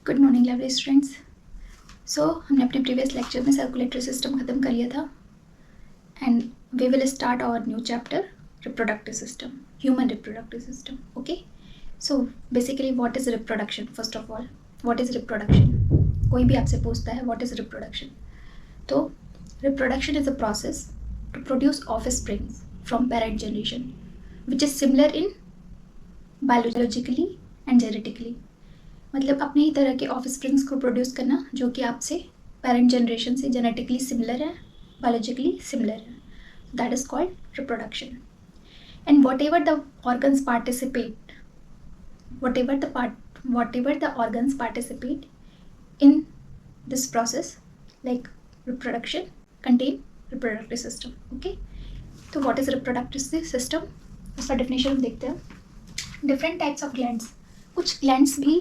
Good morning lovely students. हमने अपने previous lecture में सर्कुलेटरी सिस्टम ख़त्म कर लिया था and we will start our new chapter reproductive system, human reproductive system. Okay, so basically what is reproduction? First of all, what is reproduction? कोई भी आपसे पूछता है व्हाट इज़ रिप्रोडक्शन, तो reproduction is a process to produce offsprings from parent generation which is similar in biologically and genetically. मतलब अपने ही तरह के ऑफस्प्रिंग्स को प्रोड्यूस करना जो कि आपसे पेरेंट जनरेशन से जेनेटिकली सिमिलर है, बायोलॉजिकली सिमिलर है, that is called reproduction. And what ever the organs participate in this process like reproduction contain reproductive system. Okay, तो व्हाट इज रिप्रोडक्टिव सिस्टम, उसका डेफिनेशन देखते हैं। डिफरेंट टाइप्स ऑफ ग्लैंड्स, कुछ glands भी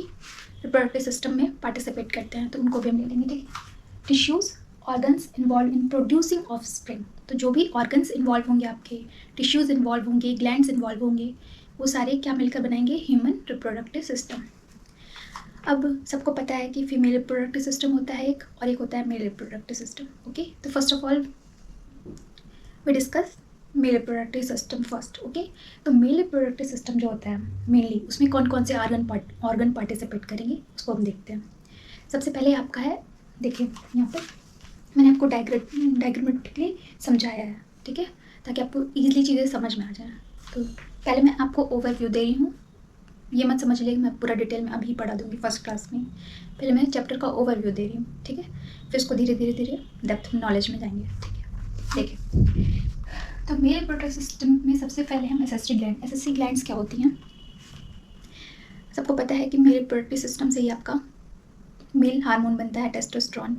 reproductive system में participate करते हैं, तो उनको भी हम ले लेंगे। ठीक है, tissues organs involve in producing offspring, तो जो भी ऑर्गन्स इन्वॉल्व होंगे, आपके टिश्यूज़ इन्वॉल्व होंगे, ग्लैंड्स इन्वॉल्व होंगे, वो सारे क्या मिलकर बनाएंगे? Human reproductive system. अब सबको पता है कि फीमेल रिप्रोडक्टिव सिस्टम होता है एक, और एक होता है मेल रिप्रोडक्टिव सिस्टम। ओके, तो first of all we discuss male reproductive system first. Okay, तो मेल रिप्रोडक्टिव सिस्टम जो होता है मेनली, उसमें कौन कौन से ऑर्गन पार्टिसिपेट करेंगे उसको हम देखते हैं। सबसे पहले आपका है, देखिए यहाँ पे मैंने आपको डायग्रामेटिकली समझाया है, ठीक है, ताकि आपको ईजिली चीज़ें समझ में आ जाए। तो पहले मैं आपको ओवरव्यू दे रही हूँ, ये मत समझ लीजिए मैं पूरा डिटेल में अभी पढ़ा दूँगी फर्स्ट क्लास में। पहले मैं चैप्टर का ओवरव्यू दे रही हूँ, ठीक है, फिर उसको धीरे धीरे डेप्थ नॉलेज में जाएंगे। ठीक है, देखिए, तो मेल रिप्रोडक्टिव सिस्टम में सबसे पहले हम एसेसरी ग्लैंड्स क्या होती हैं? सबको पता है कि मेल रिप्रोडक्टिव सिस्टम से ही आपका मेल हार्मोन बनता है, टेस्टोस्टेरोन,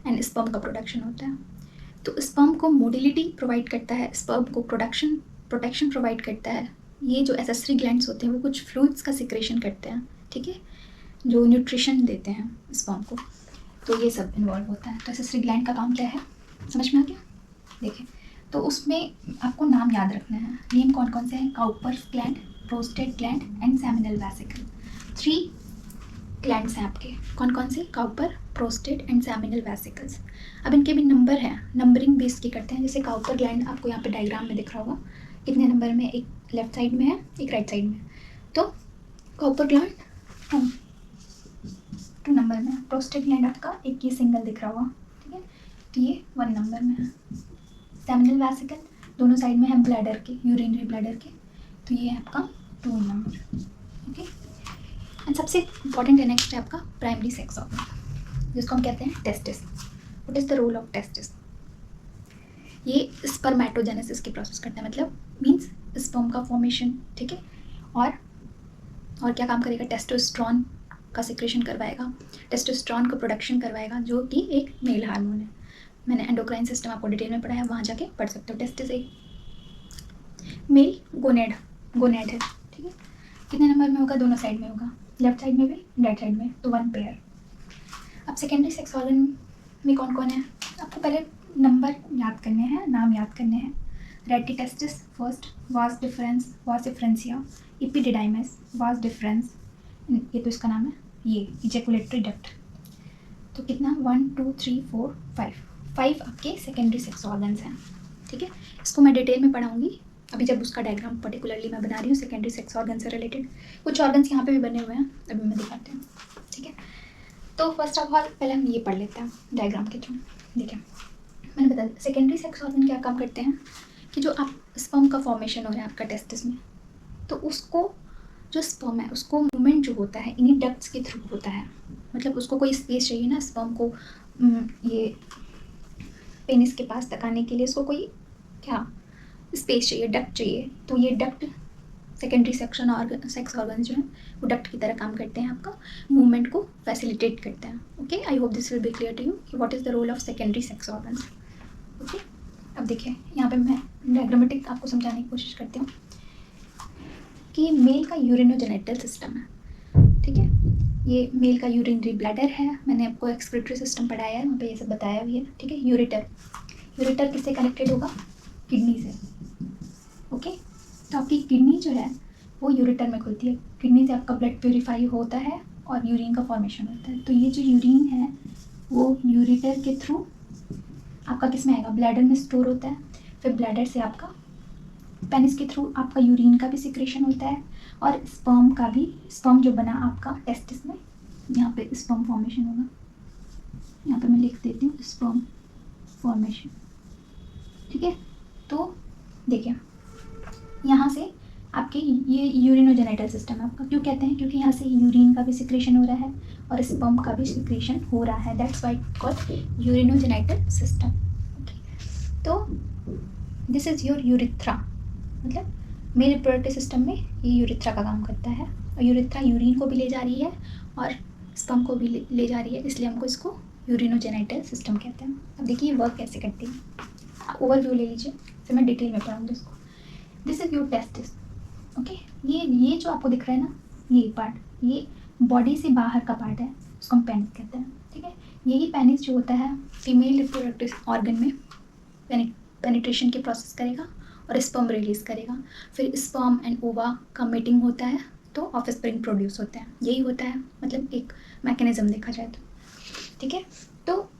एंड स्पर्म का प्रोडक्शन होता है। तो स्पर्म को मोटिलिटी प्रोवाइड करता है, स्पर्म को प्रोटेक्शन प्रोवाइड करता है। ये जो एसेसरी ग्लैंड्स होते हैं वो कुछ फ्लूइड्स का सिक्रेशन करते हैं, ठीक है, जो न्यूट्रिशन देते हैं स्पर्म को, तो ये सब इन्वॉल्व होता है। तो एसेसरी ग्लैंड का काम क्या है, समझ में आ गया? देखिए, तो उसमें आपको नाम याद रखना है। नेम कौन कौन से हैं? Cowper's gland, prostate gland and seminal vesicle. 3 glands हैं आपके, कौन कौन से? Cowper, prostate and seminal vesicles. अब इनके भी नंबर हैं, नंबरिंग बेस की करते हैं। जैसे काउपर ग्लैंड आपको यहाँ पे डायग्राम में दिख रहा होगा, कितने नंबर में, एक लेफ्ट साइड में है, एक राइट साइड में। तो काउपर ग्लैंड 2 नंबर में है, प्रोस्टेट ग्लैंड आपका एक ये सिंगल दिख रहा होगा, ठीक है, तो ये 1 नंबर में है। सेमिनल वेसिकल दोनों साइड में है ब्लैडर के, यूरिनरी ब्लैडर के, तो ये है आपका 2 नंबर। ओके, एंड सबसे इंपॉर्टेंट है नेक्स्ट है आपका प्राइमरी सेक्स ऑर्गन, जिसको हम कहते हैं testis. What is the role of testis? ये स्पर्मेटोजेनेसिस की प्रोसेस करता है, मतलब मीन्स स्पर्म का फॉर्मेशन, ठीक है, और क्या काम करेगा? टेस्टोस्टेरोन का सिक्रेशन करवाएगा, टेस्टोस्टेरोन का प्रोडक्शन करवाएगा, जो कि एक मेल हार्मोन है। मैंने एंडोक्राइन सिस्टम आपको डिटेल में पढ़ा है, वहाँ जाके पढ़ सकते हो। टेस्टिस एक मेल गोनेड है, ठीक है, कितने नंबर में होगा? दोनों साइड में होगा, लेफ्ट साइड में भी, राइट साइड में, तो 1 पेयर। अब सेकेंडरी सेक्स ऑर्गन में कौन कौन है? आपको पहले नंबर याद करने हैं, नाम याद करने हैं। रेटिटेस्टिस फर्स्ट, वास डिफरेंसिया, एपिडिडाइमस, वास डिफरेंस, ये तो इसका नाम है, ये इजैकुलेटरी डक्ट। तो कितना? 1 2 3 4 5 आपके सेकेंडरी सेक्स ऑर्गन्स हैं, ठीक है। इसको मैं डिटेल में पढ़ाऊँगी अभी, जब उसका डायग्राम पर्टिकुलरली मैं बना रही हूँ सेकेंडरी सेक्स ऑर्गन से रिलेटेड। कुछ ऑर्गन्स यहाँ पे भी बने हुए हैं, अभी मैं दिखाती हूँ, ठीक है। तो फर्स्ट ऑफ ऑल पहले हम ये पढ़ लेते हैं डायग्राम के थ्रू। देखिए, मैंने बता दिया सेकेंडरी सेक्स ऑर्गन क्या काम करते हैं कि जो आप स्पर्म का फॉर्मेशन हो रहा है आपका टेस्टिस में, तो उसको जो स्पर्म है उसको मूवमेंट जो होता है इन्हीं डक्ट्स के थ्रू होता है। मतलब उसको कोई स्पेस चाहिए ना स्पर्म को ये पेनिस के पास तक आने के लिए, उसको कोई क्या स्पेस चाहिए, डक्ट चाहिए। तो ये डक्ट सेकेंडरी सेक्स ऑर्गन जो है वो डक्ट की तरह काम करते हैं, आपका मूवमेंट को फैसिलिटेट करते हैं। Okay, I hope this will be clear to you कि what is the role of secondary sex organs. Okay, अब देखिए यहाँ पे मैं डायग्रामेटिक आपको समझाने की कोशिश करती हूँ कि मेल का यूरिनोजेनिटल सिस्टम है, ठीक है, ये मेल का यूरिनरी ब्लैडर है, मैंने आपको एक्सक्रीटरी सिस्टम पढ़ाया है, वहाँ पे ये सब बताया भी है, ठीक है। यूरेटर किससे कनेक्टेड होगा? किडनी से। ओके, तो आपकी किडनी जो है वो यूरेटर में खुलती है, किडनी से आपका ब्लड प्योरीफाई होता है और यूरिन का फॉर्मेशन होता है। तो ये जो यूरिन है वो यूरेटर के थ्रू आपका किस में आएगा, ब्लैडर में स्टोर होता है, फिर ब्लैडर से आपका पेनिस के थ्रू आपका यूरिन का भी सिक्रेशन होता है और स्पर्म का भी, स्पर्म जो बना आपका टेस्टिस में, यहाँ पे स्पर्म फॉर्मेशन होगा, यहाँ पे मैं लिख देती हूँ स्पर्म फॉर्मेशन, ठीक है। तो देखिए यहाँ से आपके ये यूरिनोजेनिटल सिस्टम है आपका, क्यों कहते हैं, क्योंकि यहाँ से यूरिन का भी सिक्रेशन हो रहा है और स्पर्म का भी सिक्रेशन हो रहा है, that's why called urinogenital system. Okay, तो दिस इज़ योर यूरिथ्रा, मतलब मेरे रिप्रोडक्टिव सिस्टम में ये यूरिथ्रा का काम करता है, और यूरिथ्रा यूरिन को भी ले जा रही है और स्पर्म को भी ले जा रही है, इसलिए हमको इसको यूरिनोजेनिटल सिस्टम कहते हैं। अब देखिए ये वर्क कैसे करती है, ओवरव्यू ले लीजिए, फिर मैं डिटेल में पढ़ाऊँगी इसको। This is your testis, okay. ये जो आपको दिख रहा है ना, ये पार्ट, ये बॉडी से बाहर का पार्ट है, उसको हम पेनिस कहते हैं, ठीक है। यही पेनिस जो होता है फीमेल रिप्रोडक्टिव ऑर्गन में पेनिट्रेशन की प्रोसेस करेगा और स्पर्म रिलीज करेगा, फिर स्पर्म एंड ओवा का मीटिंग होता है तो ऑफस्प्रिंग प्रोड्यूस होता है, यही होता है, मतलब एक मैकेनिज्म देखा जाए तो, ठीक है। तो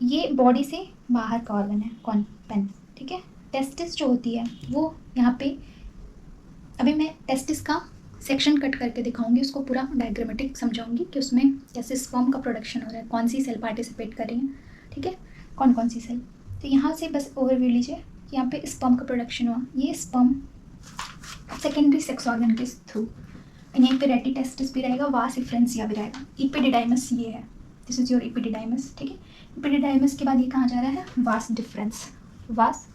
ये बॉडी से बाहर का ऑर्गन है, कौन, पेनिस, ठीक है। टेस्टिस जो होती है वो यहाँ पे, अभी मैं टेस्टिस का सेक्शन कट करके दिखाऊंगी, उसको पूरा डायग्रामेटिक समझाऊंगी कि उसमें कैसे स्पर्म का प्रोडक्शन हो रहा है, कौन सी सेल पार्टिसिपेट कर रही है, ठीक है, कौन कौन सी सेल। तो यहाँ से बस ओवरव्यू लीजिए, यहाँ पे स्पर्म का प्रोडक्शन हुआ, ये स्पर्म सेकेंडरी सेक्स ऑर्गन के थ्रू, यहीं पे रेटी टेस्टिस भी रहेगा, वास इफ्रेंसिया भी रहेगा, इपिडिडाइमस ये है, दिस इज योर इपिडिडाइमस, ठीक है। इपिडिडाइमस के बाद ये कहाँ जा रहा है, vas deferens, vas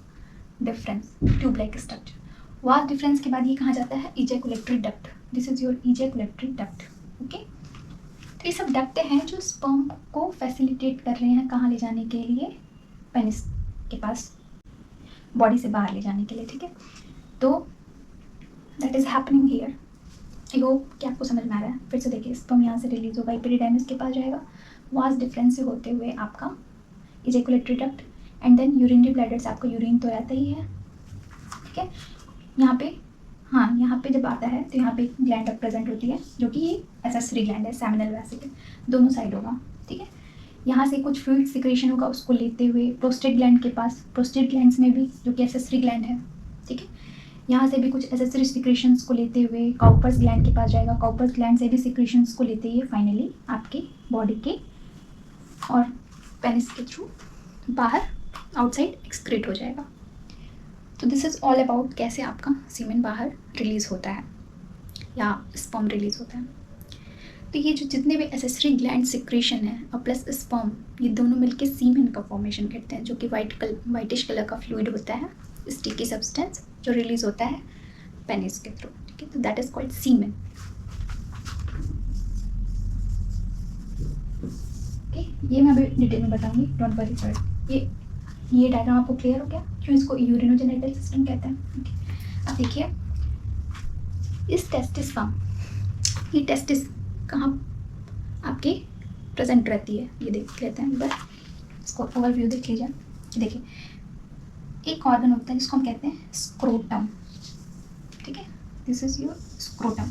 deferens, tube like structure. Vas deferens के बाद ये कहाँ जाता है, ejaculatory duct, this is your ejaculatory duct, okay. तो ये सब डक्ट हैं जो स्पर्म को फैसिलिटेट कर रहे हैं कहाँ ले जाने के लिए, पेनिस के पास, बॉडी से बाहर ले जाने के लिए, ठीक है। तो that is happening here, I hope कि आपको समझ में आ रहा है। फिर से देखिए, स्पर्म यहाँ से रिलीज होगा, इपिडिडाइमस के पास जाएगा, वास डिफरेंस से होते हुए आपका ejaculatory duct, and then urinary bladder से आपका यूरिन तो रहता ही है, ठीक है। यहाँ पे, हाँ, यहाँ पे जब आता है तो यहाँ पे एक ग्लैंड प्रेजेंट होती है जो कि ये एसेसरी ग्लैंड है, सेमिनल वेसिकल दोनों साइड होगा, ठीक है। यहाँ से कुछ फ्लूइड सिक्रेशन होगा, उसको लेते हुए प्रोस्टेट ग्लैंड के पास, प्रोस्टेट ग्लैंड्स में भी जो कि एसेसरी ग्लैंड है, ठीक है, यहाँ से भी कुछ एसेसरी सिक्रेशंस को लेते हुए काउपर्स ग्लैंड के पास जाएगा, काउपर्स ग्लैंड से भी सिक्रेशंस को लेते हुए फाइनली आपके बॉडी के और पेनिस के थ्रू बाहर आउटसाइड एक्सक्रीट हो जाएगा। तो दिस इज़ ऑल अबाउट कैसे आपका सीमेन बाहर रिलीज़ होता है या स्पर्म रिलीज़ होता है। तो ये जो जितने भी एसेसरी ग्लैंड सिक्रेशन है और प्लस स्पर्म, ये दोनों मिलके सीमेन का फॉर्मेशन करते हैं, जो कि वाइटिश कलर का फ्लूइड होता है, स्टिकी सब्सटेंस जो रिलीज होता है पेनिस के थ्रू, ठीक है। तो that is called semen, okay. ये मैं अभी डिटेल में बताऊंगी, डोंट वरी फॉर इट। ये डायग्राम आपको क्लियर हो गया, क्यों इसको यूरिनोजेनिटल सिस्टम कहते हैं, ओके। अब देखिए इस टेस्टिस का, ये टेस्टिस कहाँ आपके प्रेजेंट रहती है, ये देख लेते हैं एक बार, इसको ओवरव्यू देख लीजिए। देखिए एक ऑर्गन होता है जिसको हम कहते हैं स्क्रोटम, ठीक है, दिस इज योर स्क्रोटम,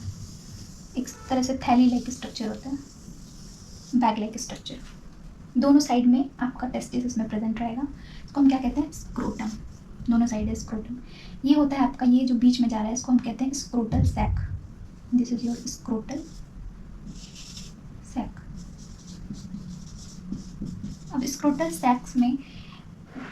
एक तरह से थैली लाइक स्ट्रक्चर होता है, बैग लाइक स्ट्रक्चर, दोनों साइड में आपका टेस्टिस इसमें प्रेजेंट रहेगा, इसको हम क्या कहते हैं, स्क्रोटम, दोनों साइड है स्क्रोटम। ये होता है आपका, ये जो बीच में जा रहा है इसको हम कहते हैं scrotal sac, this is your scrotal sac. अब स्क्रोटल सैक्स में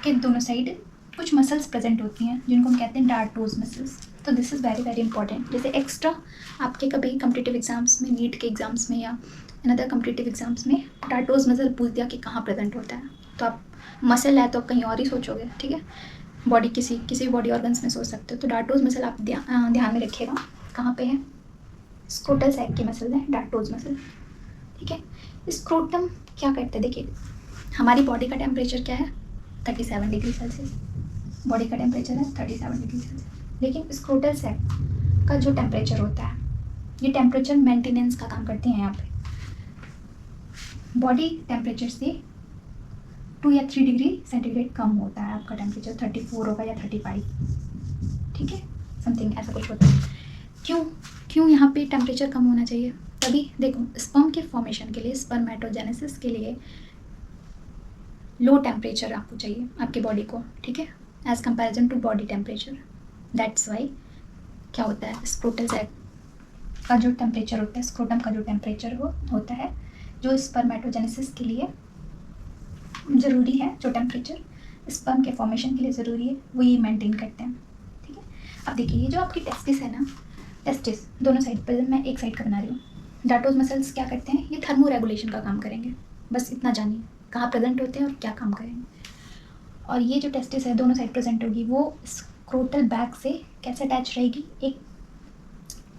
के दोनों साइड कुछ मसल्स प्रेजेंट होती हैं जिनको हम कहते हैं डार्टोज मसल्स। तो this is very very important, जैसे एक्स्ट्रा आपके कभी कम्पिटिटिव एग्जाम्स में, नीट के एग्जाम्स में या अनदर कम्पिटिटिव एग्जाम्स में डार्टोज मसल पूछ दिया कि कहाँ प्रेजेंट होता है, तो आप मसल है तो आप कहीं और ही सोचोगे, ठीक है, बॉडी किसी बॉडी ऑर्गन्स में सोच सकते हो। तो डार्टोज मसल आप ध्यान में रखिएगा कहाँ पे है, स्क्रोटल सैक की मसल है डार्टोज मसल, ठीक है। स्क्रोटम क्या करते हैं, देखिए हमारी बॉडी का टेम्परेचर क्या है, 37 डिग्री सेल्सियस, बॉडी का टेम्परेचर है 37 डिग्री सेल्सियस, लेकिन स्क्रोटल सैक का जो टेम्परेचर होता है, ये टेम्परेचर मेंटेनेंस का काम करते हैं। यहाँ पे बॉडी टेम्परेचर से 2 या 3 डिग्री सेंटीग्रेड कम होता है आपका टेम्परेचर, 34 होगा या 35, ठीक है, समथिंग ऐसा कुछ होता है। क्यों यहाँ पे टेम्परेचर कम होना चाहिए, तभी देखो स्पर्म के फॉर्मेशन के लिए, स्पर्मेटोजेनेसिस के लिए लो टेम्परेचर आपको चाहिए आपकी बॉडी को, ठीक है, as comparison to body temperature. That's why क्या होता है, स्क्रोटल सैक का जो टेम्परेचर होता है, स्क्रोटम का जो टेम्परेचर होता है, जो स्पर्मेटोजेनेसिस के लिए ज़रूरी है, जो टेम्परेचर स्पर्म के फॉर्मेशन के लिए ज़रूरी है, वो ये मेंटेन करते हैं, ठीक है। अब देखिए ये जो आपकी टेस्टिस है ना, टेस्टिस दोनों साइड पर, मैं एक साइड का बना रही हूँ। डाटोज मसल्स क्या करते हैं, ये थर्मो रेगुलेशन का काम करेंगे, बस इतना जानिए कहाँ प्रेजेंट होते हैं और क्या काम करेंगे। और ये जो टेस्टिस है दोनों साइड प्रेजेंट होगी, वो स्क्रोटल बैग से कैसे अटैच रहेगी, एक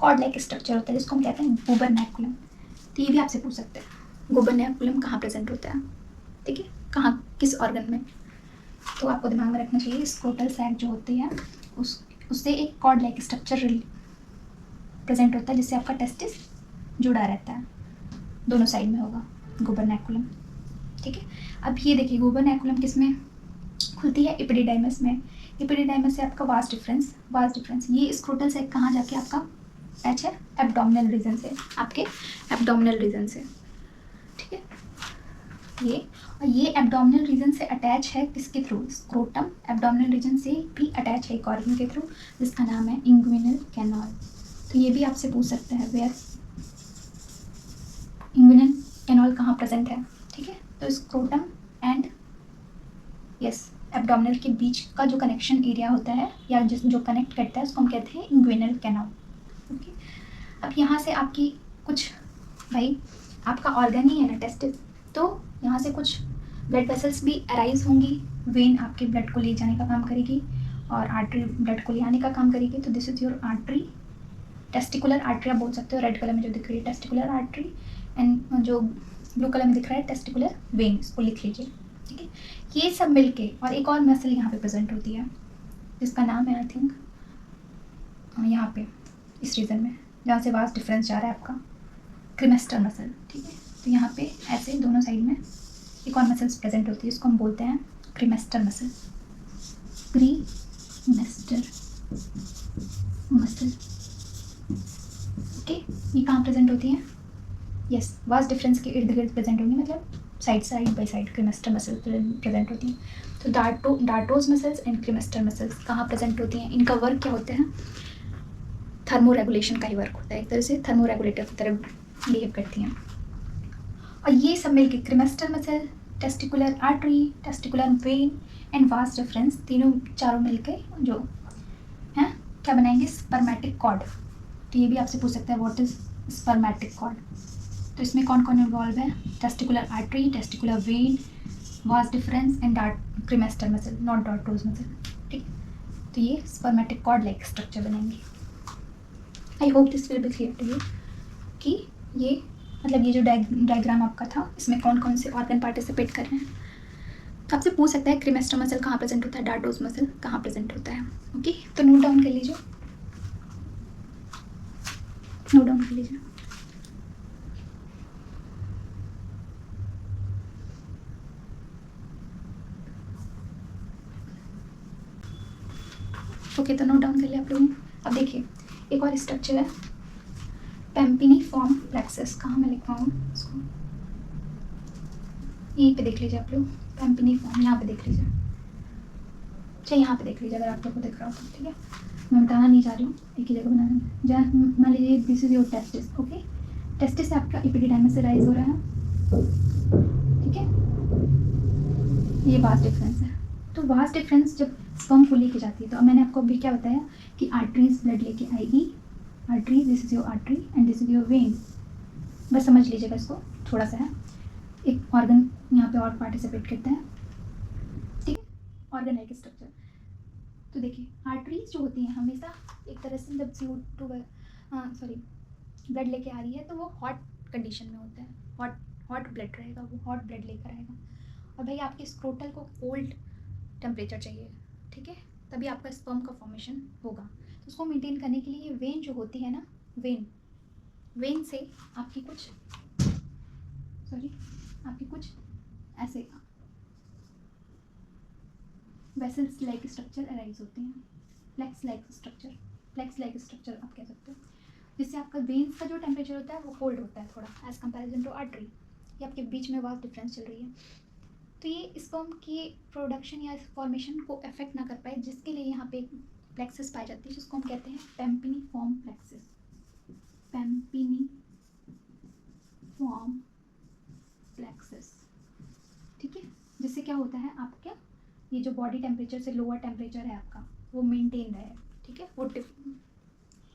कॉर्ड लाइक स्ट्रक्चर होता है जिसको हम कहते हैं गुबरनैकुलम। तो ये भी आपसे पूछ सकते हैं गुबरनैकुलम कहाँ प्रेजेंट होता है, ठीक है, कहाँ, किस ऑर्गन में। तो आपको दिमाग में रखना चाहिए स्क्रोटल सैक जो होती है उससे एक कॉर्ड लाइक स्ट्रक्चर प्रेजेंट होता है जिससे आपका टेस्टिस जुड़ा रहता है, दोनों साइड में होगा गुबरनैकुलम, ठीक है। अब ये देखिए गुबरनैकुलम किस में खुलती है, एपिडिडाइमस में। एपिडिडाइमस से आपका वास्ट डिफरेंस ये स्क्रोटल सैक कहाँ जाके आपका अटैच है, एब्डोमिनल रीजन से, आपके एब्डोमिनल रीजन से, ठीक है। ये एब्डोमिनल रीजन से अटैच है किसके थ्रू, स्क्रोटम एब्डोमिनल रीजन से भी अटैच है एक ऑर्गन के थ्रू जिसका नाम है इंग्विनल कैनाल। तो ये भी आपसे पूछ सकते हैं वेयर इंग्विनल कैनाल कहाँ प्रेजेंट है, ठीक है। तो स्क्रोटम एंड यस एब्डोमिनल के बीच का जो कनेक्शन एरिया होता है या जो कनेक्ट करता है उसको हम कहते हैं इंग्विनल कैनाल, ओके। अब यहाँ से आपकी कुछ, भाई आपका ऑर्गन ही है ना टेस्टिस, तो यहाँ से कुछ ब्लड वेसल्स भी अराइज होंगी, वेन आपके ब्लड को ले जाने का काम करेगी और आर्टरी ब्लड को ले आने का काम करेगी। तो this is your artery, testicular artery आप बोल सकते हो, रेड कलर में जो दिख रही है टेस्टिकुलर आर्टरी, एंड जो ब्लू कलर में दिख रहा है टेस्टिकुलर वेन, इसको लिख लीजिए, ठीक है। ये सब मिलके और एक और मसल यहाँ पे प्रेजेंट होती है जिसका नाम है आई थिंक यहाँ पे इस रीजन में जहाँ से वास्ट डिफरेंस जा रहा है आपका, क्रिमेस्टर मसल, ठीक है। तो यहाँ पे ऐसे दोनों साइड में एक और मसल्स प्रेजेंट होती है, इसको हम बोलते हैं क्रिमेस्टर मसल, क्रीमेस्टर मसल, ओके। ये कहाँ प्रेजेंट होती हैं, यस वास्ट डिफरेंस के इर्द गिर्द प्रेजेंट होंगी, मतलब side by side cremaster muscle present होती हैं। तो dartos muscles and cremaster muscles कहाँ प्रेजेंट होती हैं, इनका वर्क क्या होता है, थर्मो रेगुलेशन का ही वर्क होता है, एक तरह से थर्मो रेगुलेटर की तरह बिहेव करती हैं। और ये सब मिलके cremaster muscle, testicular artery, testicular vein and vas deferens तीनों चारों मिलके जो हैं क्या बनाएंगे, स्पर्मेटिक कॉर्ड। तो ये भी आपसे पूछ सकता है व्हाट इज स्पर्मेटिक कॉर्ड। तो इसमें कौन कौन इन्वॉल्व है, testicular artery, testicular vein, vas deferens and cremaster muscle, not dartos muscle, ठीक। तो ये स्पर्मेटिक कॉर्ड लाइक स्ट्रक्चर बनेंगे। I hope this will be clear to you कि ये मतलब ये जो डायग्राम आपका था इसमें कौन कौन से ऑर्गन पार्टिसिपेट कर रहे हैं। तो आपसे पूछ सकता है क्रिमेस्टर मसल कहाँ प्रेजेंट होता है, डार्टोज मसल कहाँ प्रेजेंट होता है, ओके। तो नोट डाउन कर लीजिए, नोट डाउन कर लीजिए। ओके तो नोट डाउन कर लिया आप लोगों ने। अब देखिए एक और स्ट्रक्चर है पेम्पिनिफॉर्म प्लेक्सस, कहाँ मैं लिख पाऊँ इसको, यहीं पे देख लीजिए आप लोग, पेम्पिनिफॉर्म यहाँ पे देख लीजिए, अच्छा यहाँ पे देख लीजिए अगर आप लोग को दिख रहा हो तो, ठीक है। मैं बताना नहीं चाह रही हूँ, एक ही जगह बनाना है। जहाँ मान लीजिए this is your testis, okay. Testis से आपका एपिडिडाइमस से राइज हो रहा है, ठीक है। ये वास्ट डिफरेंस है। तो वास्ट डिफरेंस जब स्पर्म को लेके जाती है, तो अब मैंने आपको अभी क्या बताया कि आर्टरीज ब्लड लेके आएगी, artery, this is your artery and this is your when, बस समझ लीजिएगा इसको, थोड़ा सा है, एक ऑर्गन यहाँ पे और पार्टिसिपेट करता है, ठीक है, ऑर्गन लाइक स्ट्रक्चर। तो देखिए आर्टरीज जो होती हैं हमेशा एक तरह से जब CO2 सॉरी ब्लड लेके आ रही है तो वो हॉट कंडीशन में होता है, हॉट ब्लड रहेगा, वो हॉट ब्लड लेकर आएगा। और भाई आपके स्क्रोटल को कोल्ड टेम्परेचर चाहिए, ठीक है, तभी आपका स्पर्म का फॉर्मेशन होगा। तो उसको मेंटेन करने के लिए ये वेन जो होती है ना, वेन से आपकी कुछ ऐसे वेसल्स लाइक स्ट्रक्चर अराइज होते हैं, फ्लेक्स लाइक स्ट्रक्चर आप कह सकते हो। जिससे आपका वेन्स का जो टेम्परेचर होता है वो कोल्ड होता है थोड़ा एज़ कंपेरिजन टू आर्टरी। ये आपके बीच में वास्ट डिफरेंस चल रही है। तो ये स्पर्म की प्रोडक्शन या फॉर्मेशन को अफेक्ट ना कर पाए, जिसके लिए यहाँ पे एक प्लेक्सिस पाई जाती है जिसको हम कहते हैं पेम्पिनीफॉर्म प्लेक्सिस। पेम्पिनीफॉर्म प्लेक्सिस, ठीक है। जिससे क्या होता है आपका ये जो बॉडी टेम्परेचर से लोअर टेम्परेचर है आपका वो मेंटेन रहे, ठीक है, वो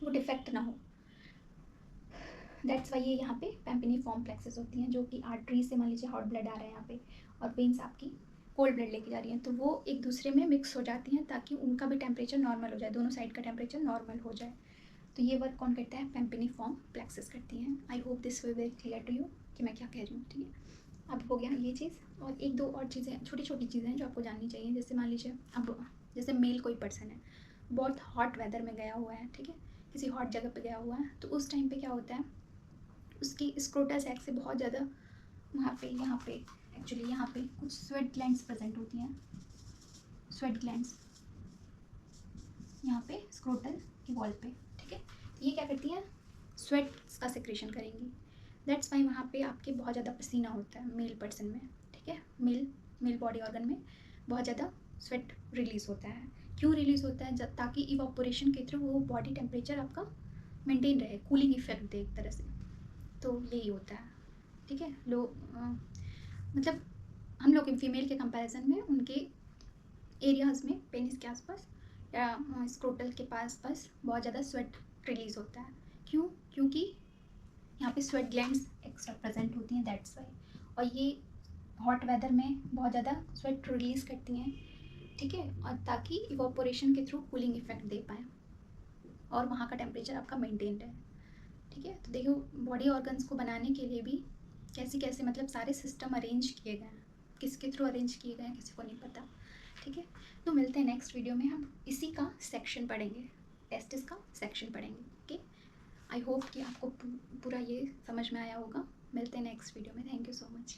डिफेक्ट ना हो। दैट्स वाई ये यहाँ पे पेम्पिनीफॉर्म प्लेक्सिस होती हैं, जो कि आर्टरी से मान लीजिए हॉट ब्लड आ रहा है यहाँ पे और वेन्स आपकी कोल्ड ब्लड लेके जा रही हैं, तो वो एक दूसरे में मिक्स हो जाती हैं ताकि उनका भी टेम्परेचर नॉर्मल हो जाए, दोनों साइड का टेम्परेचर नॉर्मल हो जाए। तो ये वर्क कौन करता है? पेम्पिनीफॉर्म प्लेक्सिस करती हैं। I hope this will be clear to you कि मैं क्या कह रही हूँ, ठीक है। अब हो गया ये चीज़, और एक दो और चीज़ें, छोटी छोटी चीज़ें हैं जो आपको जाननी चाहिए। जैसे मान लीजिए अब जैसे मेल कोई पर्सन है, बहुत हॉट वेदर में गया हुआ है, ठीक है, किसी हॉट जगह पे गया हुआ है, तो उस टाइम पे क्या होता है, उसकी स्क्रोटा सैक से बहुत ज़्यादा यहाँ पे एक्चुअली यहाँ पे कुछ स्वेट ग्लैंड्स प्रेजेंट होती हैं। स्वेट ग्लैंड्स यहाँ पे स्क्रोटल की वॉल पे, ठीक है। तो ये क्या करती हैं? स्वेट्स का सेक्रेशन करेंगी। दैट्स वाई वहाँ पे आपके बहुत ज़्यादा पसीना होता है मेल पर्सन में, ठीक है। मेल बॉडी ऑर्गन में बहुत ज़्यादा स्वेट रिलीज़ होता है। क्यों रिलीज़ होता है? जब ताकि इवापोरेशन के थ्रू वो बॉडी टेम्परेचर आपका मेंटेन रहे, कूलिंग इफेक्ट दे एक तरह से। तो यही होता है, ठीक है। मतलब हम लोग फीमेल के कंपैरिजन में उनके एरियाज़ में पेनिस के आसपास या स्क्रोटल के पास बहुत ज़्यादा स्वेट रिलीज़ होता है। क्यों? क्योंकि यहाँ पे स्वेट ग्लैंड्स एक्स्ट्रा प्रेजेंट होती हैं, दैट्स वाई। और ये हॉट वेदर में बहुत ज़्यादा स्वेट रिलीज़ करती हैं, ठीक है, और ताकि इवापोरेशन के थ्रू कूलिंग इफेक्ट दे पाएँ और वहाँ का टेम्परेचर आपका मेंटेन रहे, ठीक है। तो देखो बॉडी ऑर्गन्स को बनाने के लिए भी कैसे कैसे मतलब सारे सिस्टम अरेंज किए गए हैं, किसके थ्रू अरेंज किए गए हैं किसी को नहीं पता, ठीक है। तो मिलते हैं नेक्स्ट वीडियो में, हम इसी का सेक्शन पढ़ेंगे, टेस्टिस का सेक्शन पढ़ेंगे, ओके। आई होप कि आपको पूरा ये समझ में आया होगा। मिलते हैं नेक्स्ट वीडियो में। Thank you so much.